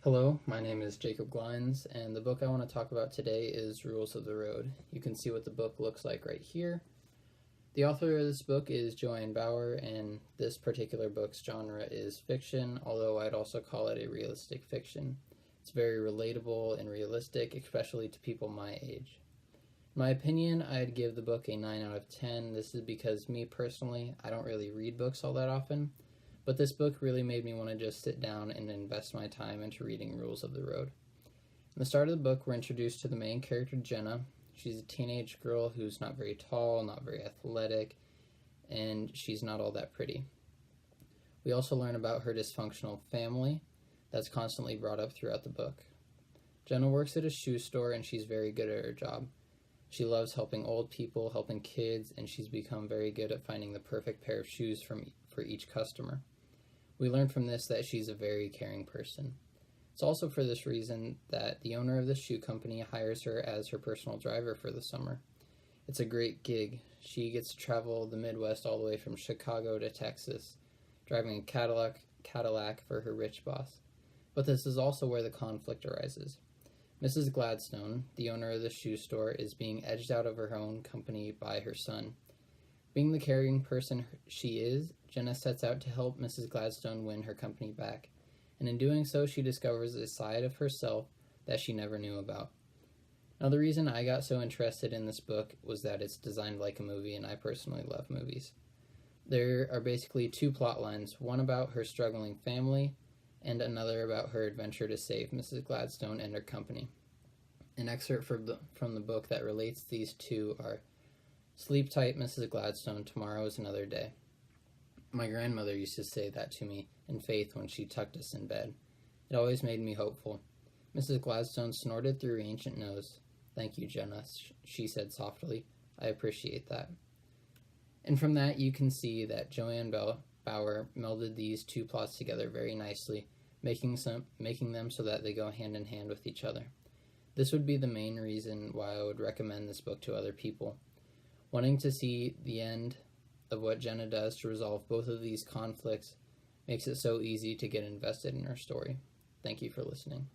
Hello, my name is Jacob Glines, and the book I want to talk about today is Rules of the Road. You can see what the book looks like right here. The author of this book is Joanne Bauer, and this particular book's genre is fiction, although I'd also call it a realistic fiction. It's very relatable and realistic, especially to people my age. In my opinion, I'd give the book a 9 out of 10. This is because me personally, I don't really read books all that often, but this book really made me want to just sit down and invest my time into reading Rules of the Road. In the start of the book, we're introduced to the main character, Jenna. She's a teenage girl who's not very tall, not very athletic, and she's not all that pretty. We also learn about her dysfunctional family that's constantly brought up throughout the book. Jenna works at a shoe store, and she's very good at her job. She loves helping old people, helping kids, and she's become very good at finding the perfect pair of shoes for each customer. We learn from this that she's a very caring person. It's also for this reason that the owner of the shoe company hires her as her personal driver for the summer. It's a great gig. She gets to travel the Midwest all the way from Chicago to Texas, driving a Cadillac for her rich boss. But this is also where the conflict arises. Mrs. Gladstone, the owner of the shoe store, is being edged out of her own company by her son. Being the caring person she is, Jenna sets out to help Mrs. Gladstone win her company back, and in doing so, she discovers a side of herself that she never knew about. Now, the reason I got so interested in this book was that it's designed like a movie, and I personally love movies. There are basically two plot lines, one about her struggling family, and another about her adventure to save Mrs. Gladstone and her company. An excerpt from the book that relates these two are, "Sleep tight, Mrs. Gladstone, tomorrow is another day." My grandmother used to say that to me in faith when she tucked us in bed. It always made me hopeful. Mrs. Gladstone snorted through her ancient nose. "Thank you, Jenna," she said softly. "I appreciate that." And from that, you can see that Joanne Bauer melded these two plots together very nicely, making them so that they go hand in hand with each other. This would be the main reason why I would recommend this book to other people. Wanting to see the end of what Jenna does to resolve both of these conflicts makes it so easy to get invested in her story. Thank you for listening.